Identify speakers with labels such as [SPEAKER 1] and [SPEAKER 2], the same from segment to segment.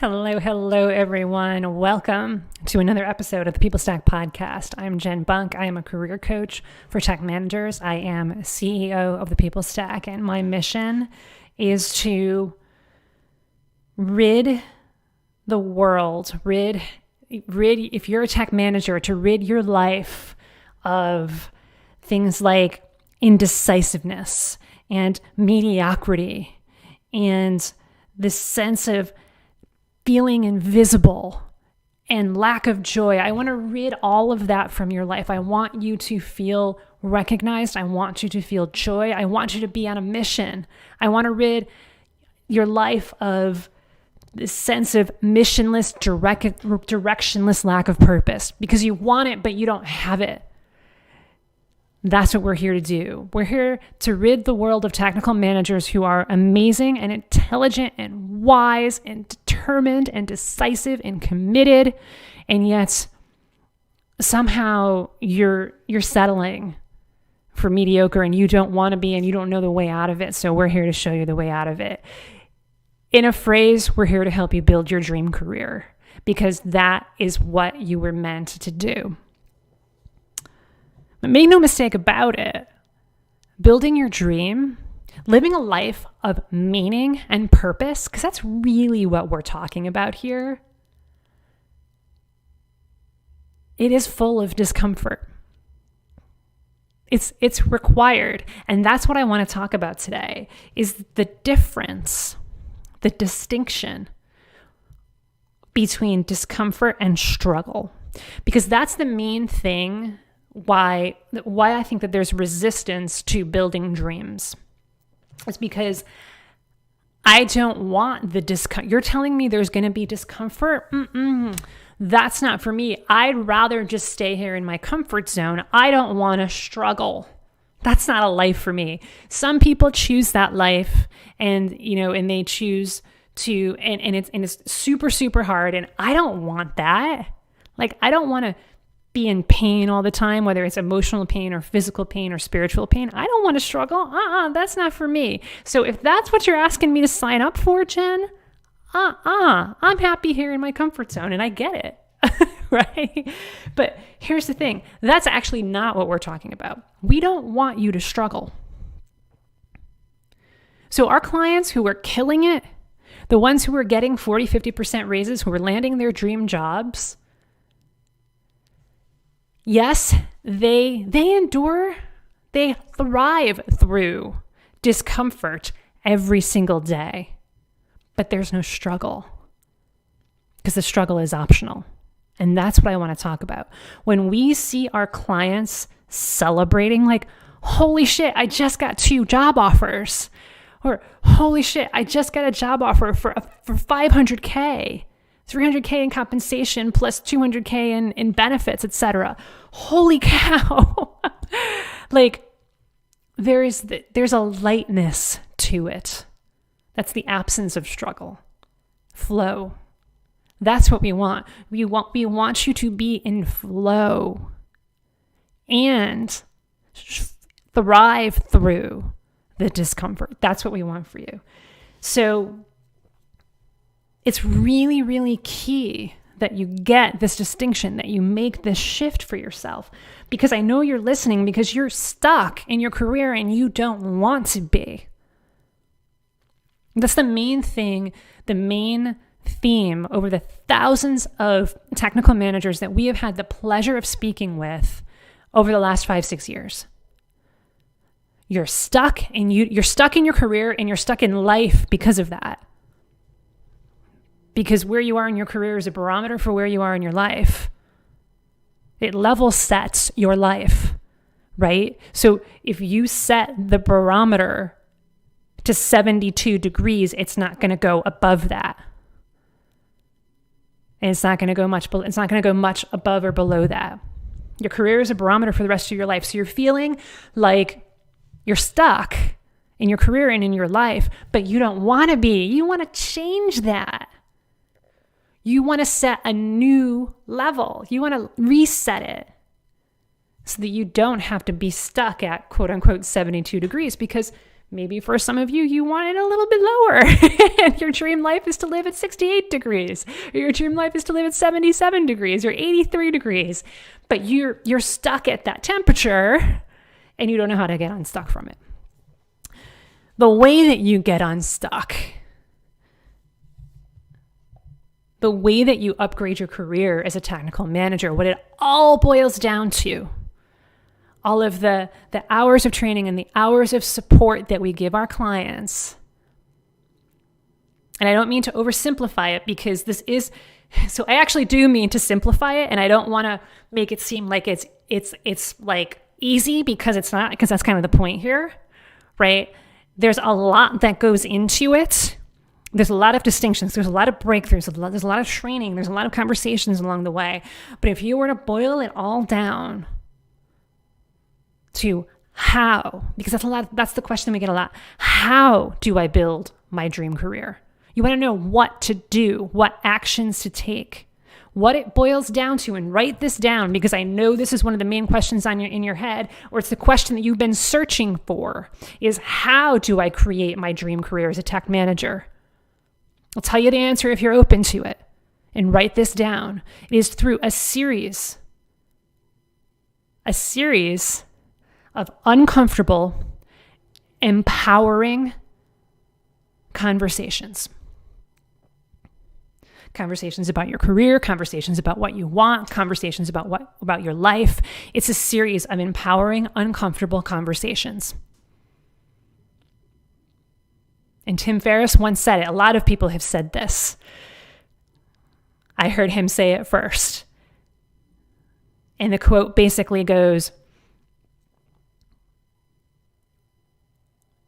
[SPEAKER 1] Hello, everyone. Welcome to another episode of the People Stack podcast. I'm Jen Bunk. I am a career coach for tech managers. I am CEO of the People Stack, and my mission is to rid the world, if you're a tech manager, to rid your life of things like indecisiveness and mediocrity and this sense of feeling invisible and lack of joy. I want to rid all of that from your life. I want you to feel recognized. I want you to feel joy. I want you to be on a mission. I want to rid your life of this sense of missionless, directionless lack of purpose because you want it, but you don't have it. That's what we're here to do. We're here to rid the world of technical managers who are amazing and intelligent and wise and determined and decisive and committed, and yet somehow you're settling for mediocre and you don't want to be and you don't know the way out of it. So we're here to show you the way out of it. In a phrase, we're here to help you build your dream career because that is what you were meant to do. But make no mistake about it, building your dream, living a life of meaning and purpose, because that's really what we're talking about here, it is full of discomfort. It's required. And that's what I want to talk about today, is the difference, the distinction between discomfort and struggle. Because that's the main thing why I think that there's resistance to building dreams. It's because I don't want the discomfort. You're telling me there's going to be discomfort? That's not for me. I'd rather just stay here in my comfort zone. I don't want to struggle. That's not a life for me. Some people choose that life and they choose to, and it's super, super hard. And I don't want that. Like, I don't want to be in pain all the time, whether it's emotional pain or physical pain or spiritual pain. I don't want to struggle. That's not for me. So if that's what you're asking me to sign up for, Jen, I'm happy here in my comfort zone and I get it, right? But here's the thing. That's actually not what we're talking about. We don't want you to struggle. So our clients who are killing it, the ones who are getting 40, 50% raises, who are landing their dream jobs, yes, they endure, they thrive through discomfort every single day, but there's no struggle because the struggle is optional. And that's what I want to talk about. When we see our clients celebrating like, holy shit, I just got 2 job offers, or holy shit, I just got a job offer for $500K. $300K in compensation plus $200K in benefits, etc. Holy cow. Like there's a lightness to it. That's the absence of struggle. Flow. That's what we want. We want you to be in flow and thrive through the discomfort. That's what we want for you. So it's really, really key that you get this distinction, that you make this shift for yourself. Because I know you're listening because you're stuck in your career and you don't want to be. That's the main thing, the main theme over the thousands of technical managers that we have had the pleasure of speaking with over the last 5-6 years. You're stuck and you're stuck in your career and you're stuck in life because of that. Because where you are in your career is a barometer for where you are in your life. It level sets your life, right? So if you set the barometer to 72 degrees, it's not going to go above that. And it's not going to go much above or below that. Your career is a barometer for the rest of your life. So you're feeling like you're stuck in your career and in your life, but you don't want to be. You want to change that. You want to set a new level. You want to reset it so that you don't have to be stuck at quote unquote 72 degrees, because Maybe for some of you, you want it a little bit lower. And your dream life is to live at 68 degrees. Or your dream life is to live at 77 degrees or 83 degrees. But you're stuck at that temperature and you don't know how to get unstuck from it. The way that you get unstuck, the way that you upgrade your career as a technical manager, what it all boils down to, all of the hours of training and the hours of support that we give our clients. And I don't mean to oversimplify it because so I actually do mean to simplify it, and I don't want to make it seem like it's like easy, because it's not, because that's kind of the point here, right? There's a lot that goes into it. There's a lot of distinctions. There's a lot of breakthroughs. There's a lot of training. There's a lot of conversations along the way. But if you were to boil it all down to how, because that's the question we get a lot. How do I build my dream career? You want to know what to do, what actions to take, what it boils down to, and write this down, because I know this is one of the main questions in your head, or it's the question that you've been searching for, is how do I create my dream career as a tech manager? I'll tell you the answer if you're open to it, and write this down. It is through a series of uncomfortable, empowering conversations. Conversations about your career, conversations about what you want, conversations about your life. It's a series of empowering, uncomfortable conversations. And Tim Ferriss once said it. A lot of people have said this. I heard him say it first. And the quote basically goes,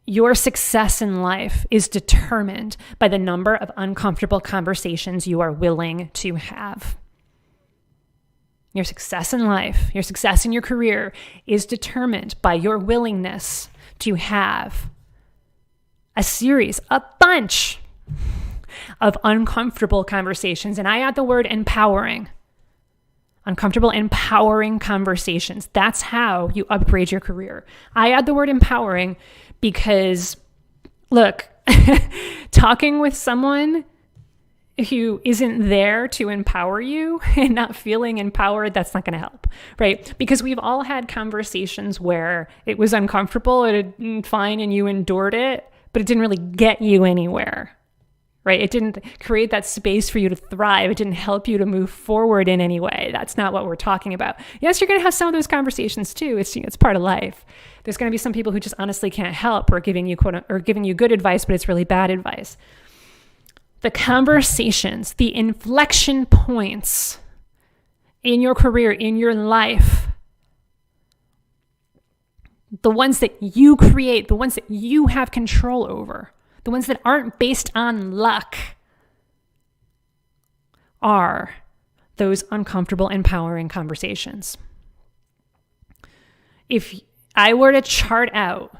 [SPEAKER 1] your success in life is determined by the number of uncomfortable conversations you are willing to have. Your success in life, your success in your career is determined by your willingness to have a bunch of uncomfortable conversations. And I add the word empowering. Uncomfortable, empowering conversations. That's how you upgrade your career. I add the word empowering because, look, talking with someone who isn't there to empower you and not feeling empowered, that's not going to help, right? Because we've all had conversations where it was uncomfortable and fine and you endured it, but it didn't really get you anywhere, right? It didn't create that space for you to thrive. It didn't help you to move forward in any way. That's not what we're talking about. Yes, you're going to have some of those conversations too. It's part of life. There's going to be some people who just honestly can't help, or giving you good advice, but it's really bad advice. The conversations, the inflection points in your career, in your life, the ones that you create, the ones that you have control over, the ones that aren't based on luck, are those uncomfortable, empowering conversations. If I were to chart out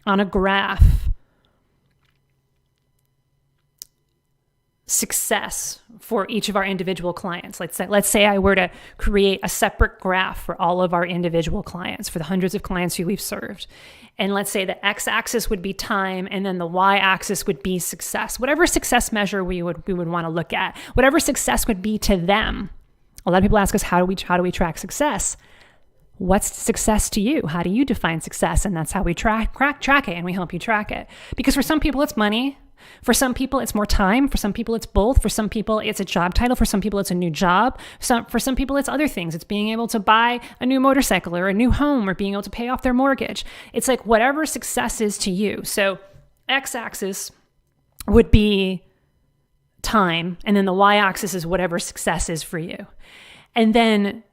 [SPEAKER 1] on a graph success for each of our individual clients. Let's say I were to create a separate graph for all of our individual clients, for the hundreds of clients who we've served. And let's say the x-axis would be time, and then the y-axis would be success. Whatever success measure we would want to look at, whatever success would be to them. A lot of people ask us, how do we track success? What's success to you? How do you define success? And that's how we track it, and we help you track it. Because for some people, it's money. For some people, it's more time. For some people, it's both. For some people, it's a job title. For some people, it's a new job. For some people, it's other things. It's being able to buy a new motorcycle or a new home, or being able to pay off their mortgage. It's like whatever success is to you. So x-axis would be time, and then the y-axis is whatever success is for you. And then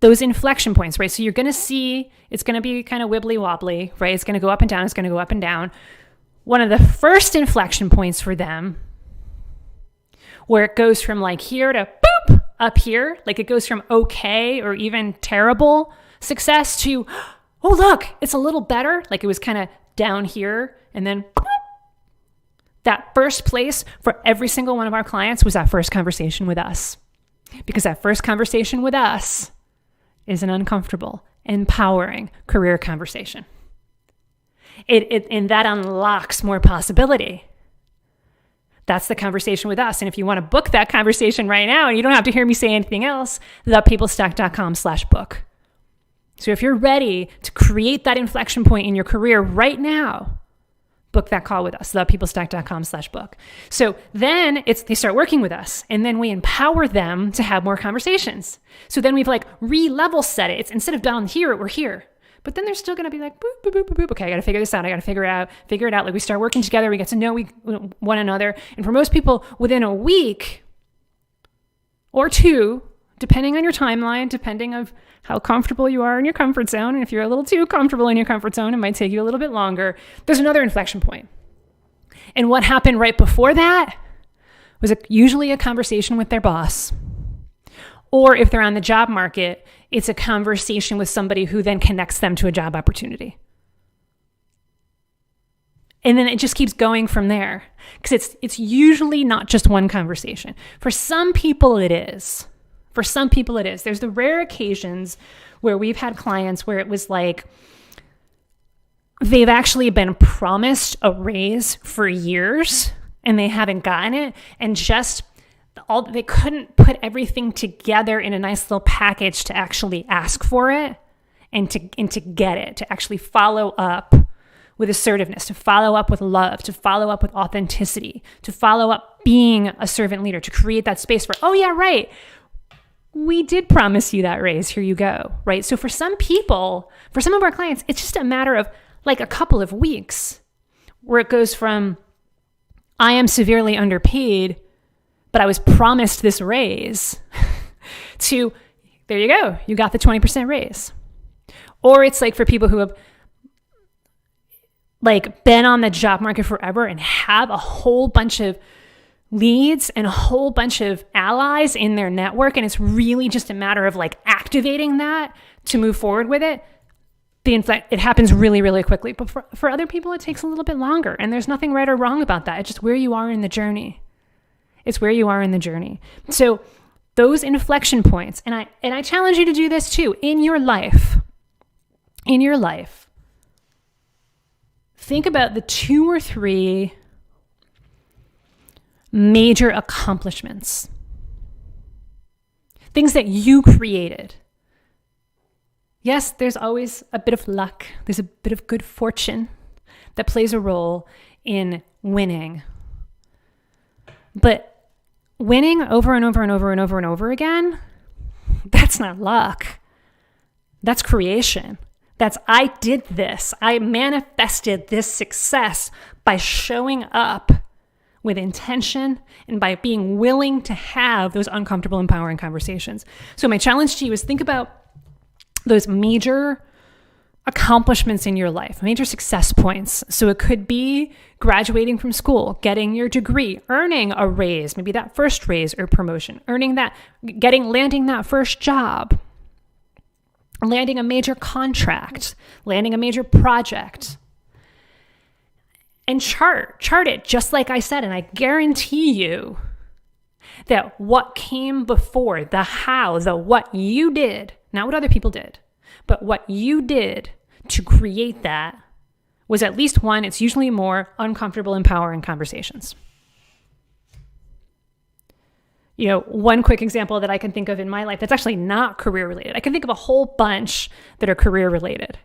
[SPEAKER 1] those inflection points, right? So you're going to see it's going to be kind of wibbly wobbly, right? It's going to go up and down. It's going to go up and down. One of the first inflection points for them, where it goes from like here to boop up here, like it goes from okay or even terrible success to, oh, look, it's a little better. Like it was kind of down here, and then boop. That first place for every single one of our clients was that first conversation with us. Because that first conversation with us is an uncomfortable, empowering career conversation. And that unlocks more possibility. That's the conversation with us. And if you want to book that conversation right now, and you don't have to hear me say anything else, thepeoplestack.com/book. So if you're ready to create that inflection point in your career right now, book that call with us, thepeoplestack.com/book. So then they start working with us, and then we empower them to have more conversations. So then we've re-level set it. It's instead of down here, we're here. But then they're still going to be boop, boop, boop, boop, boop. Okay, I got to figure this out. I got to figure it out. We start working together. We get to know one another. And for most people, within a week or two, depending on your timeline, depending of how comfortable you are in your comfort zone. And if you're a little too comfortable in your comfort zone, it might take you a little bit longer. There's another inflection point. And what happened right before that was usually a conversation with their boss. Or if they're on the job market, it's a conversation with somebody who then connects them to a job opportunity. And then it just keeps going from there. Because it's usually not just one conversation. For some people it is. There's the rare occasions where we've had clients where it was they've actually been promised a raise for years and they haven't gotten it, and they couldn't put everything together in a nice little package to actually ask for it and to get it, to actually follow up with assertiveness, to follow up with love, to follow up with authenticity, to follow up being a servant leader, to create that space for, oh yeah, right, we did promise you that raise, here you go, right? So for some people, for some of our clients, it's just a matter of a couple of weeks where it goes from, I am severely underpaid, but I was promised this raise, to, there you go, you got the 20% raise. Or it's for people who have been on the job market forever and have a whole bunch of leads and a whole bunch of allies in their network, and it's really just a matter of activating that to move forward with it. It happens really, really quickly. But for other people, it takes a little bit longer, and there's nothing right or wrong about that. It's just where you are in the journey. So those inflection points, and I challenge you to do this too in your life. Think about the 2 or 3 major accomplishments, things that you created. Yes, there's always a bit of luck. There's a bit of good fortune that plays a role in winning. But winning over and over and over and over and over again, that's not luck. That's creation. That's, I did this. I manifested this success by showing up with intention and by being willing to have those uncomfortable, empowering conversations. So my challenge to you is think about those major accomplishments in your life, major success points. So it could be graduating from school, getting your degree, earning a raise, maybe that first raise or promotion, landing that first job, landing a major contract, landing a major project. And chart it, just like I said, and I guarantee you that what came before, the how, the what you did, not what other people did, but what you did to create that was at least one, it's usually more, uncomfortable, empowering conversations. One quick example that I can think of in my life that's actually not career related. I can think of a whole bunch that are career related.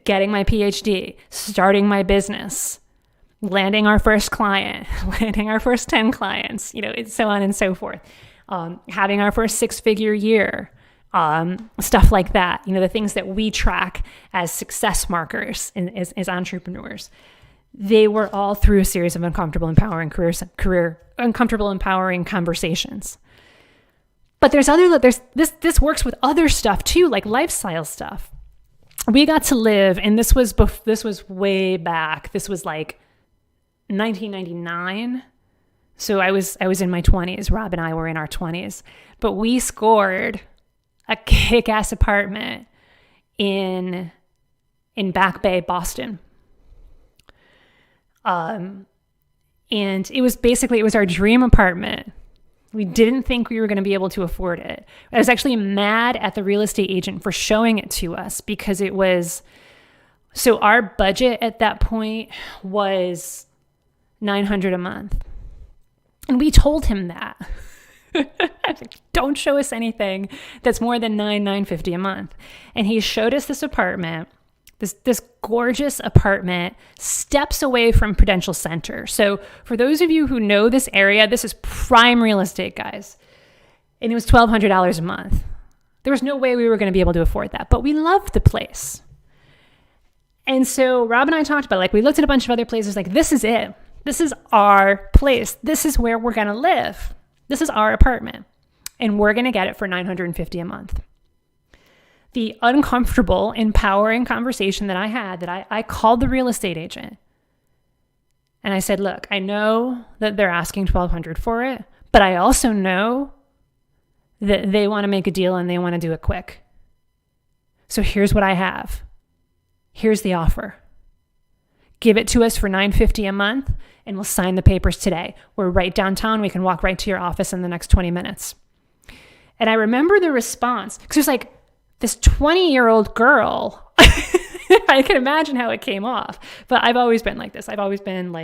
[SPEAKER 1] Getting my PhD, starting my business, landing our first client, landing our first 10 clients, so on and so forth. Having our first 6-figure year, stuff like that. The things that we track as success markers as entrepreneurs. They were all through a series of uncomfortable, empowering uncomfortable, empowering conversations. But this works with other stuff too, like lifestyle stuff. We got to live, and this was way back. This was 1999. So I was in my 20s. Rob and I were in our 20s. But we scored a kick-ass apartment in Back Bay, Boston. And it was our dream apartment. We didn't think we were going to be able to afford it. I was actually mad at the real estate agent for showing it to us because it was So our budget at that point was $900 a month. And we told him that. Don't show us anything that's more than $950 a month. And he showed us this apartment, this gorgeous apartment, steps away from Prudential Center. So for those of you who know this area, this is prime real estate, guys. And it was $1,200 a month. There was no way we were going to be able to afford that, but we loved the place. And so Rob and I talked about, we looked at a bunch of other places, this is it. This is our place. This is where we're going to live. This is our apartment. And we're going to get it for $950 a month. The uncomfortable, empowering conversation that I had, that I called the real estate agent. And I said, look, I know that they're asking $1,200 for it, but I also know that they want to make a deal and they want to do it quick. So here's what I have. Here's the offer. Give it to us for $950 a month and we'll sign the papers today. We're right downtown. We can walk right to your office in the next 20 minutes. And I remember the response, because there's this 20-year-old girl. I can imagine how it came off, but I've always been like this. I've always been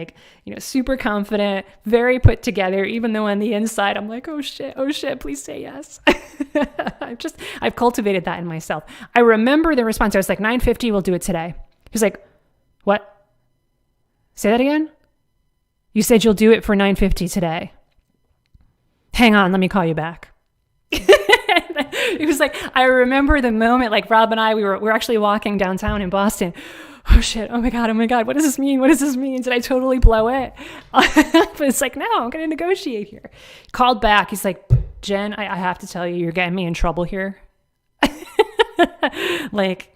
[SPEAKER 1] super confident, very put together, even though on the inside I'm like, oh shit, please say yes. I've cultivated that in myself. I remember the response. I was like, $950, we'll do it today. He was like, what? Say that again? You said you'll do it for $950 today. Hang on, let me call you back. It was I remember the moment, Rob and I, we were actually walking downtown in Boston. Oh shit, oh my God, what does this mean? What does this mean? Did I totally blow it? But it's no, I'm going to negotiate here. Called back. He's like, Jen, I have to tell you, you're getting me in trouble here.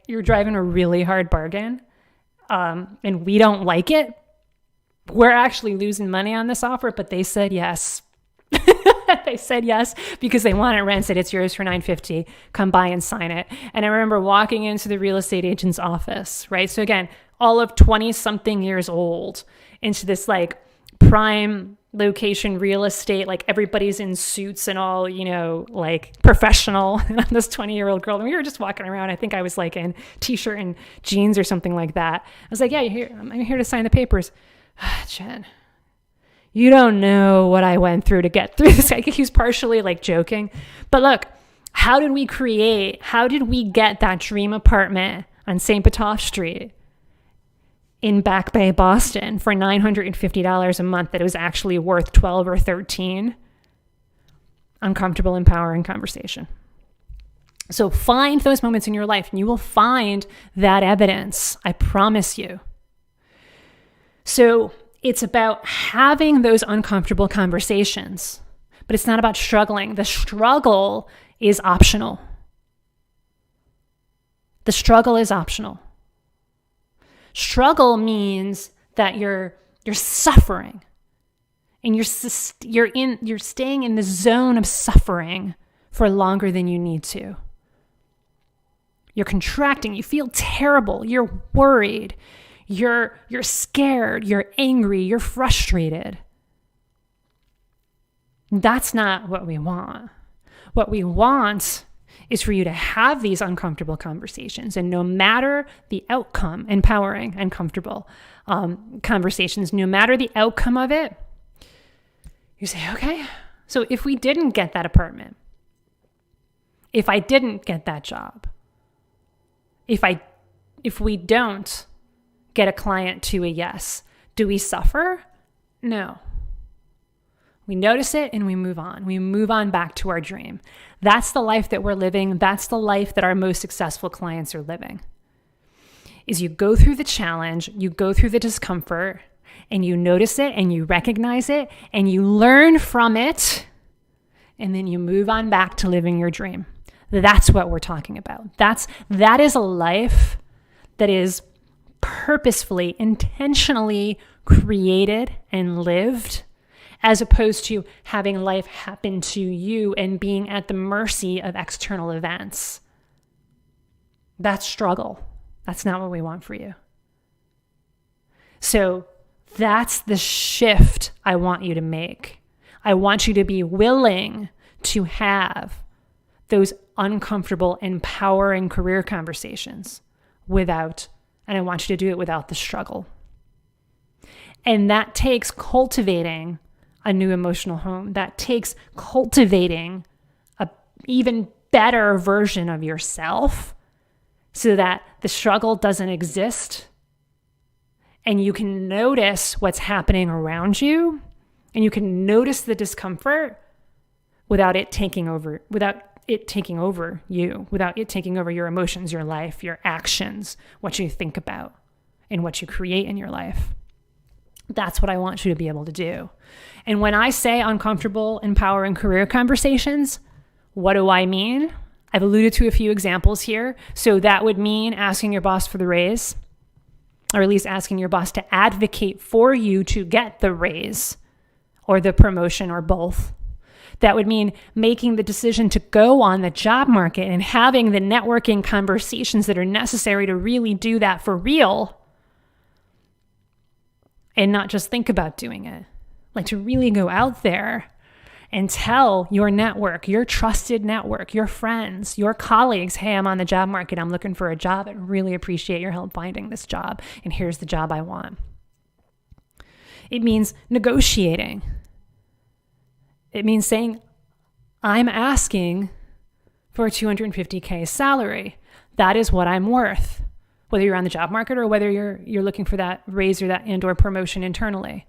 [SPEAKER 1] You're driving a really hard bargain. And we don't like it. We're actually losing money on this offer, but they said yes. They said yes because they want it rented. It's yours for $950. Come by and sign it. And I remember walking into the real estate agent's office, right? So again, all of 20-something years old into this prime location real estate, everybody's in suits and all, professional. And I'm this 20-year-old girl. And we were just walking around. I think I was in t-shirt and jeans or something like that. I was like, yeah, I'm here to sign the papers. Jen, you don't know what I went through to get through this. He was partially joking. But look, how did we get that dream apartment on St. Botolph Street in Back Bay, Boston for $950 a month that it was actually worth $12 or $13? Uncomfortable, empowering conversation. So find those moments in your life and you will find that evidence. I promise you. So it's about having those uncomfortable conversations, but it's not about struggling. The struggle is optional. The struggle is optional. Struggle means that you're suffering and you're staying in the zone of suffering for longer than you need to. You're contracting, you feel terrible, you're worried. You're scared, you're angry, you're frustrated. That's not what we want. What we want is for you to have these uncomfortable conversations. And no matter the outcome, empowering and comfortable conversations, no matter the outcome of it, you say, okay, so if we didn't get that apartment, if I didn't get that job, if we don't get a client to a yes, do we suffer? No. We notice it and we move on. We move on back to our dream. That's the life that we're living. That's the life that our most successful clients are living. Is you go through the challenge, you go through the discomfort, and you notice it and you recognize it and you learn from it, and then you move on back to living your dream. That's what we're talking about. That is a life that is purposefully, intentionally created and lived, as opposed to having life happen to you and being at the mercy of external events. That's struggle. That's not what we want for you. So that's the shift I want you to make. I want you to be willing to have those uncomfortable, empowering career conversations without And I want you to do it without the struggle. And that takes cultivating a new emotional home. That takes cultivating an even better version of yourself so that the struggle doesn't exist and you can notice what's happening around you and you can notice the discomfort without it taking over you, without it taking over your emotions, your life, your actions, what you think about, and what you create in your life. That's what I want you to be able to do. And when I say uncomfortable, empowering career conversations, what do I mean? I've alluded to a few examples here. So that would mean asking your boss for the raise, or at least asking your boss to advocate for you to get the raise or the promotion or both. That would mean making the decision to go on the job market and having the networking conversations that are necessary to really do that for real and not just think about doing it. Like to really go out there and tell your network, your trusted network, your friends, your colleagues, hey, I'm on the job market. I'm looking for a job. I really appreciate your help finding this job. And here's the job I want. It means negotiating. It means saying, I'm asking for a $250K salary. That is what I'm worth, whether you're on the job market or whether you're looking for that raise or that and/or promotion internally.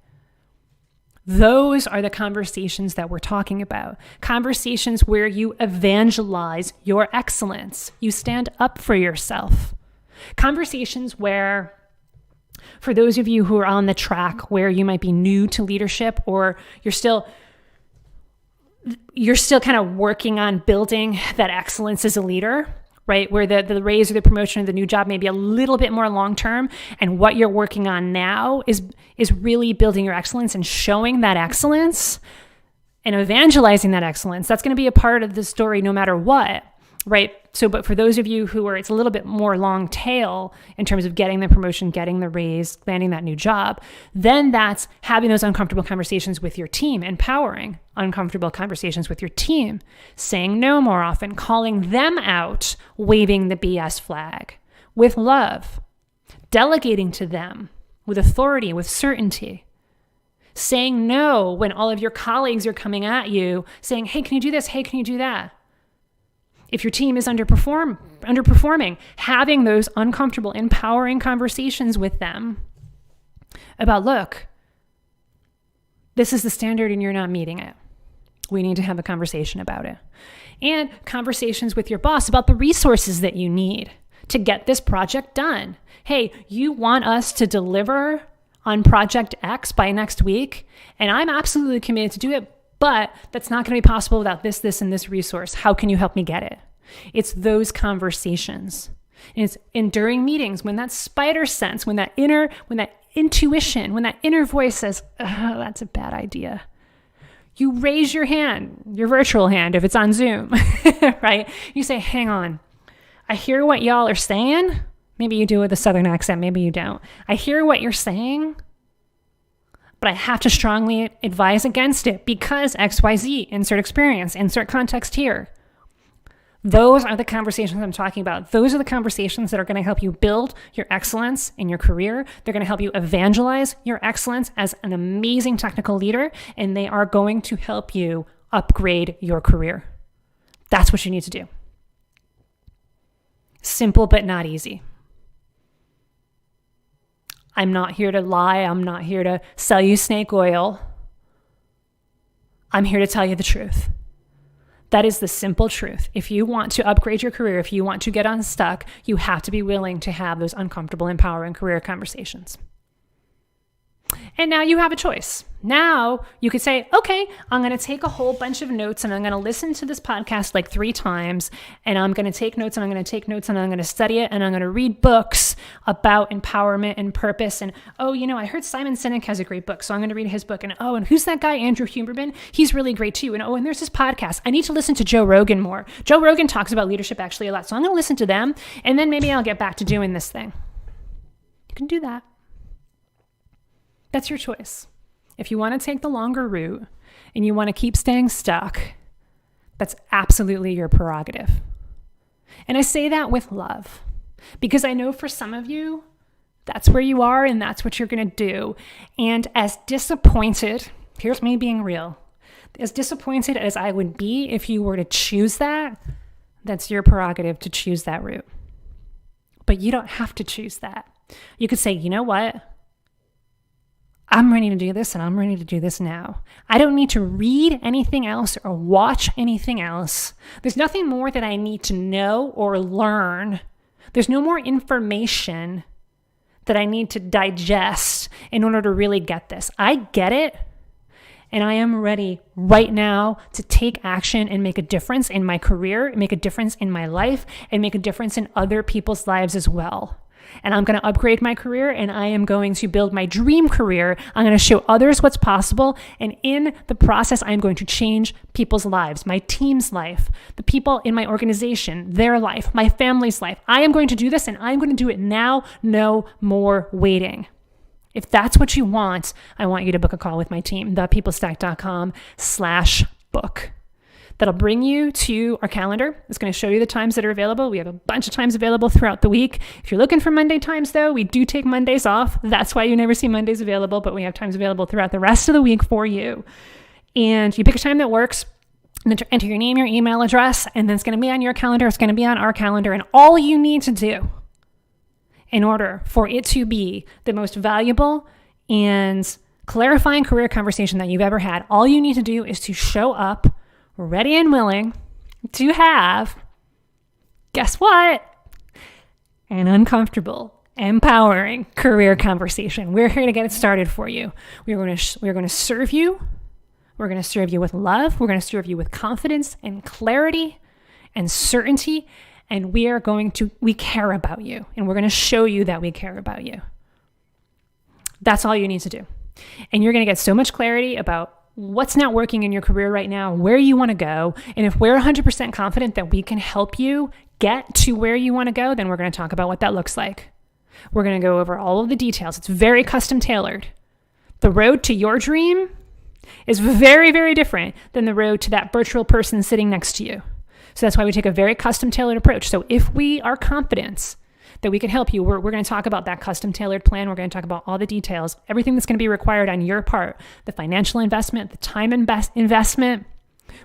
[SPEAKER 1] Those are the conversations that we're talking about. Conversations where you evangelize your excellence. You stand up for yourself. Conversations where, for those of you who are on the track where you might be new to leadership or you're still kind of working on building that excellence as a leader, right? Where the raise or the promotion or the new job may be a little bit more long-term. And what you're working on now is really building your excellence and showing that excellence and evangelizing that excellence. That's going to be a part of the story no matter what, right? So, but for those of you who are, it's a little bit more long tail in terms of getting the promotion, getting the raise, landing that new job, then that's having those uncomfortable conversations with your team, empowering uncomfortable conversations with your team, saying no more often, calling them out, waving the BS flag with love, delegating to them with authority, with certainty, saying no when all of your colleagues are coming at you, saying, hey, can you do this? Hey, can you do that? If your team is underperforming, having those uncomfortable, empowering conversations with them about, look, this is the standard and you're not meeting it. We need to have a conversation about it. And conversations with your boss about the resources that you need to get this project done. Hey, you want us to deliver on project X by next week, and I'm absolutely committed to do it, but that's not going to be possible without this, and this resource. How can you help me get it? It's those conversations. And it's in during meetings when that spider sense, when that intuition, when that inner voice says, oh, that's a bad idea. You raise your hand, your virtual hand, if it's on Zoom, right? You say, hang on. I hear what y'all are saying. Maybe you do with a Southern accent. Maybe you don't. I hear what you're saying, but I have to strongly advise against it because XYZ, insert experience, insert context here. Those are the conversations I'm talking about. Those are the conversations that are going to help you build your excellence in your career. They're going to help you evangelize your excellence as an amazing technical leader, and they are going to help you upgrade your career. That's what you need to do. Simple, but not easy. I'm not here to lie. I'm not here to sell you snake oil. I'm here to tell you the truth. That is the simple truth. If you want to upgrade your career, if you want to get unstuck, you have to be willing to have those uncomfortable, empowering career conversations. And now you have a choice. Now you could say, okay, I'm going to take a whole bunch of notes and I'm going to listen to this podcast like 3 times and I'm going to take notes and I'm going to take notes and I'm going to study it and I'm going to read books about empowerment and purpose. And, oh, I heard Simon Sinek has a great book, so I'm going to read his book. And, oh, and who's that guy, Andrew Huberman? He's really great too. And, oh, and there's this podcast. I need to listen to Joe Rogan more. Joe Rogan talks about leadership actually a lot, so I'm going to listen to them and then maybe I'll get back to doing this thing. You can do that. That's your choice. If you want to take the longer route and you want to keep staying stuck, that's absolutely your prerogative. And I say that with love because I know for some of you, That's where you are, and that's what you're going to do. And as disappointed, here's me being real, as disappointed as I would be if you were to choose that, that's your prerogative to choose that route. But you don't have to choose that. You could say, you know what? I'm ready to do this, and I'm ready to do this now. I don't need to read anything else or watch anything else. There's nothing more that I need to know or learn. There's no more information that I need to digest in order to really get this. I get it, and I am ready right now to take action and make a difference in my career, make a difference in my life, and make a difference in other people's lives as well. And I'm going to upgrade my career, and I am going to build my dream career. I'm going to show others what's possible. And in the process, I'm going to change people's lives, my team's life, the people in my organization, their life, my family's life. I am going to do this, and I'm going to do it now. No more waiting. If that's what you want, I want you to book a call with my team, thepeoplestack.com/book. That'll bring you to our calendar. It's going to show you the times that are available. We have a bunch of times available throughout the week. If you're looking for Monday times, though, we do take Mondays off. That's why you never see Mondays available, but we have times available throughout the rest of the week for you. And you pick a time that works, and then enter your name, your email address, and then it's going to be on your calendar. It's going to be on our calendar. And all you need to do in order for it to be the most valuable and clarifying career conversation that you've ever had, all you need to do is to show up ready and willing to have, guess what? An uncomfortable, empowering career conversation. We're here to get it started for you. We're going to serve you. We're going to serve you with love. We're going to serve you with confidence and clarity and certainty. And we care about you. And we're going to show you that we care about you. That's all you need to do. And you're going to get so much clarity about what's not working in your career right now, where you want to go. And if we're 100% confident that we can help you get to where you want to go, then we're going to talk about what that looks like. We're going to go over all of the details. It's very custom tailored. The road to your dream is very, very different than the road to that virtual person sitting next to you. So that's why we take a very custom tailored approach. So if we are confident that we can help you, we're going to talk about that custom tailored plan. We're going to talk about all the details, everything that's going to be required on your part, the financial investment, the time investment,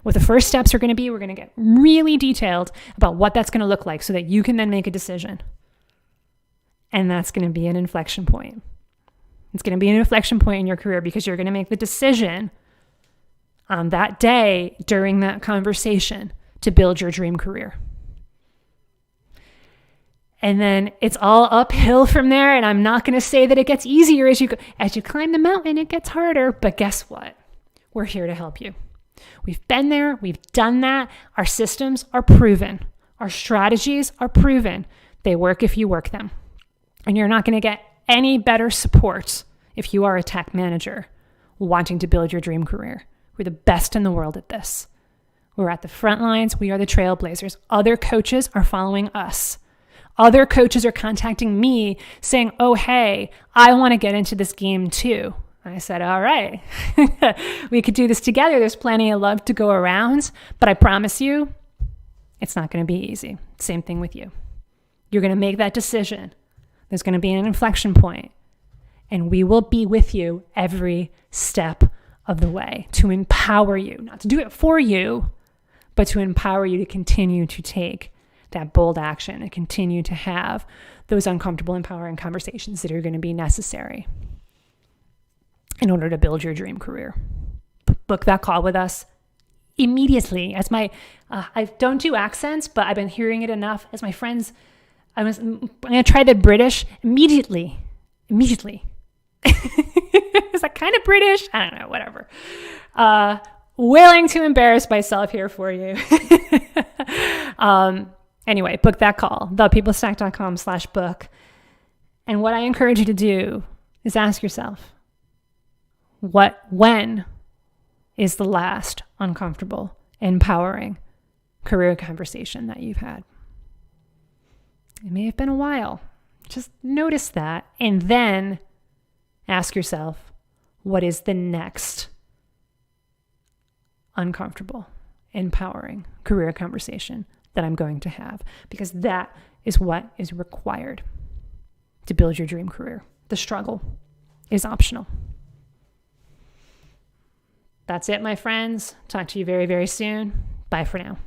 [SPEAKER 1] what the first steps are going to be. We're going to get really detailed about what that's going to look like so that you can then make a decision. And that's going to be an inflection point. It's going to be an inflection point in your career because you're going to make the decision on that day during that conversation to build your dream career. And then it's all uphill from there. And I'm not going to say that it gets easier as you climb the mountain, it gets harder. But guess what? We're here to help you. We've been there. We've done that. Our systems are proven. Our strategies are proven. They work if you work them. And you're not going to get any better support if you are a tech manager wanting to build your dream career. We're the best in the world at this. We're at the front lines. We are the trailblazers. Other coaches are following us. Other coaches are contacting me saying, oh, hey, I want to get into this game too. I said, all right, we could do this together. There's plenty of love to go around, but I promise you, it's not going to be easy. Same thing with you. You're going to make that decision. There's going to be an inflection point, and we will be with you every step of the way to empower you, not to do it for you, but to empower you to continue to take that bold action and continue to have those uncomfortable, empowering conversations that are going to be necessary in order to build your dream career. Book that call with us immediately. As I don't do accents, but I've been hearing it enough. As my friends, I'm going to try the British immediately. Is that kind of British? I don't know, whatever. Willing to embarrass myself here for you. Anyway, book that call, thepeoplestack.com/book. And what I encourage you to do is ask yourself, when is the last uncomfortable, empowering career conversation that you've had? It may have been a while. Just notice that. And then ask yourself, what is the next uncomfortable, empowering career conversation that I'm going to have? Because that is what is required. to build your dream career. The struggle is optional. That's it, my friends. Talk to you very, very soon. Bye for now.